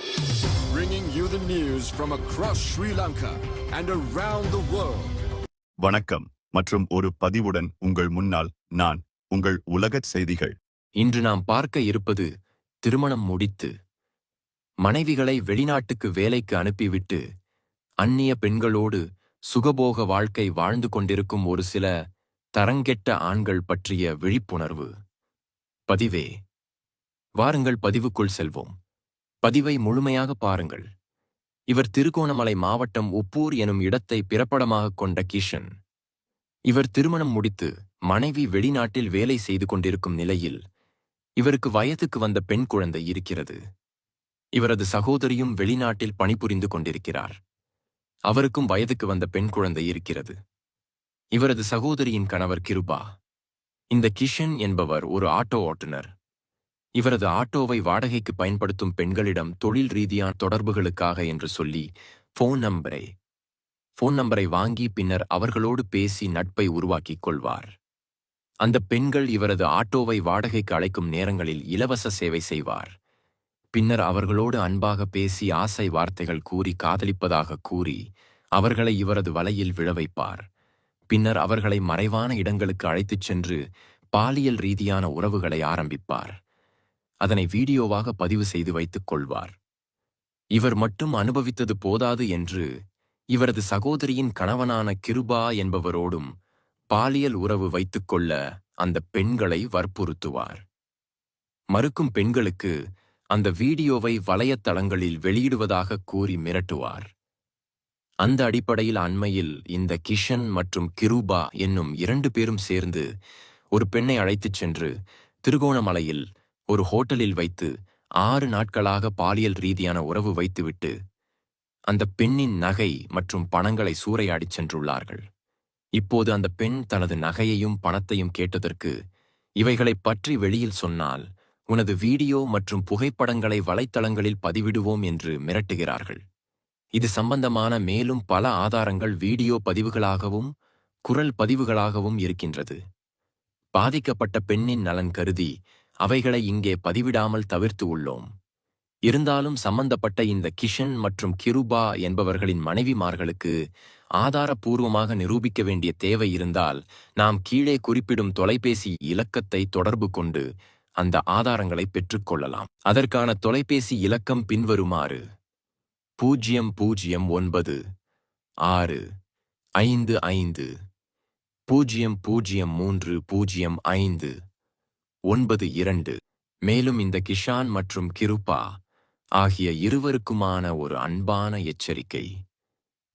Bringing you the news from across Sri Lanka and around the world. வணக்கம் மற்றும் ஒரு பதிவுடன் உங்கள் முன்னால் நான் உங்கள் உலகச் செய்திகள். இன்று நாம் பார்க்க இருப்பது திருமணம் முடித்து மனைவிகளை வெளிநாட்டுக்கு வேலைக்கு அனுப்பிவிட்டு அந்நிய பெண்களோடு சுகபோக வாழ்க்கை வாழ்ந்து கொண்டிருக்கும் ஒரு சில தரங்கெட்ட ஆண்கள் பற்றிய விழிப்புணர்வு பதிவே. வாருங்கள் பதிவுக்குள் செல்வோம். பதிவை முழுமையாக பாருங்கள். இவர் திருகோணமலை மாவட்டம் உப்பூர் எனும் இடத்தை பிறப்படமாகக் கொண்ட கிஷன். இவர் திருமணம் முடித்து மனைவி வெளிநாட்டில் வேலை செய்து கொண்டிருக்கும் நிலையில் இவருக்கு வயதுக்கு வந்த பெண் குழந்தை இருக்கிறது. இவரது சகோதரியும் வெளிநாட்டில் பணிபுரிந்து கொண்டிருக்கிறார். அவருக்கும் வயதுக்கு வந்த பெண் குழந்தை இருக்கிறது. இவரது சகோதரியின் கணவர் கிருபா. இந்த கிஷன் என்பவர் ஒரு ஆட்டோ ஓட்டுநர். இவரது ஆட்டோவை வாடகைக்கு பயன்படுத்தும் பெண்களிடம் தொழில் ரீதியான தொடர்புகளுக்காக என்று சொல்லி ஃபோன் நம்பரை வாங்கி பின்னர் அவர்களோடு பேசி நட்பை உருவாக்கிக் கொள்வார். அந்த பெண்கள் இவரது ஆட்டோவை வாடகைக்கு அழைக்கும் நேரங்களில் இலவச சேவை செய்வார். பின்னர் அவர்களோடு அன்பாக பேசி ஆசை வார்த்தைகள் கூறி காதலிப்பதாக கூறி அவர்களை இவரது வலையில் விழ வைப்பார். பின்னர் அவர்களை மறைவான இடங்களுக்கு அழைத்துச் சென்று பாலியல் ரீதியான உறவுகளை ஆரம்பிப்பார். அதனை வீடியோவாக பதிவு செய்து வைத்துக் கொள்வார். இவர் மட்டும் அனுபவித்தது போதாது என்று இவரது சகோதரியின் கணவனான கிருபா என்பவரோடும் பாலியல் உறவு வைத்துக்கொள்ள அந்த பெண்களை வற்புறுத்துவார். மறுக்கும் பெண்களுக்கு அந்த வீடியோவை வலைத்தளங்களில் வெளியிடுவதாக கூறி மிரட்டுவார். அந்த அடிப்படையில் அண்மையில் இந்த கிஷன் மற்றும் கிருபா என்னும் 2 பேரும் சேர்ந்து ஒரு பெண்ணை அழைத்துச் சென்று திருகோணமலையில் ஒரு ஹோட்டலில் வைத்து 6 நாட்களாக பாலியல் ரீதியான உறவு வைத்துவிட்டு அந்த பெண்ணின் நகை மற்றும் பணங்களை சூறையாடிச் சென்றுள்ளார்கள். இப்போது அந்த பெண் தனது நகையையும் பணத்தையும் கேட்டதற்கு இவைகளைப் பற்றி வெளியில் சொன்னால் உனது வீடியோ மற்றும் புகைப்படங்களை வலைத்தளங்களில் பதிவிடுவோம் என்று மிரட்டுகிறார்கள். இது சம்பந்தமான மேலும் பல ஆதாரங்கள் வீடியோ பதிவுகளாகவும் குரல் பதிவுகளாகவும் இருக்கின்றது. பாதிக்கப்பட்ட பெண்ணின் நலன் கருதி அவைகளை இங்கே பதிவிடாமல் தவிர்த்து உள்ளோம். இருந்தாலும் சம்பந்தப்பட்ட இந்த கிஷன் மற்றும் கிருபா என்பவர்களின் மனைவிமார்களுக்கு ஆதாரபூர்வமாக நிரூபிக்க வேண்டிய தேவை இருந்தால் நாம் கீழே குறிப்பிடும் தொலைபேசி இலக்கத்தை தொடர்பு கொண்டு அந்த ஆதாரங்களை பெற்றுக்கொள்ளலாம். அதற்கான தொலைபேசி இலக்கம் பின்வருமாறு: 009 6 55 00305 92. மேலும் இந்த கிஷான் மற்றும் கிருபா ஆகிய இருவருக்குமான ஒரு அன்பான எச்சரிக்கை.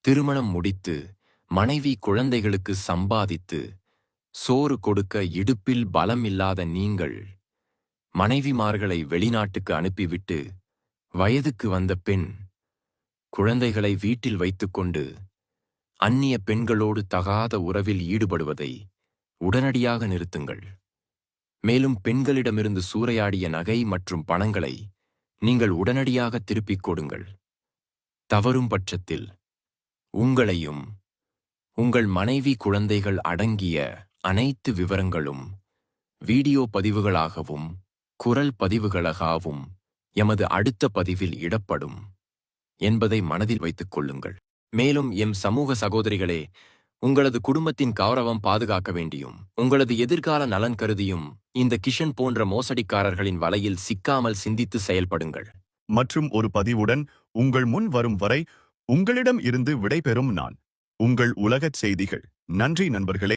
திருமணம் முடித்து மனைவி குழந்தைகளுக்கு சம்பாதித்து சோறு கொடுக்க இடுப்பில் பலம் இல்லாத நீங்கள் மனைவிமார்களை வெளிநாட்டுக்கு அனுப்பிவிட்டு வயதுக்கு வந்த பெண் குழந்தைகளை வீட்டில் வைத்துக்கொண்டு அந்நிய பெண்களோடு தகாத உறவில் ஈடுபடுவதை உடனடியாக நிறுத்துங்கள். மேலும் பெண்களிடமிருந்து சூறையாடிய நகை மற்றும் பணங்களை நீங்கள் உடனடியாக திருப்பிக் கொடுங்கள். தவறும் பட்சத்தில் உங்களையும் உங்கள் மனைவி குழந்தைகள் அடங்கிய அனைத்து விவரங்களும் வீடியோ பதிவுகளாகவும் குரல் பதிவுகளாகவும் எமது அடுத்த பதிவில் இடப்படும் என்பதை மனதில் வைத்துக் கொள்ளுங்கள். மேலும் எம் சமூக சகோதரிகளே, உங்களது குடும்பத்தின் கௌரவம் பாதுகாக்க வேண்டியும் உங்களது எதிர்கால நலன் கருதியும் இந்த கிஷன் போன்ற மோசடிக்காரர்களின் வலையில் சிக்காமல் சிந்தித்து செயல்படுங்கள். மற்றும் ஒரு பதிவுடன் உங்கள் முன் வரும் வரை உங்களிடம் இருந்து விடைபெறும் நான் உங்கள் உலகச் செய்திகள். நன்றி நண்பர்களே.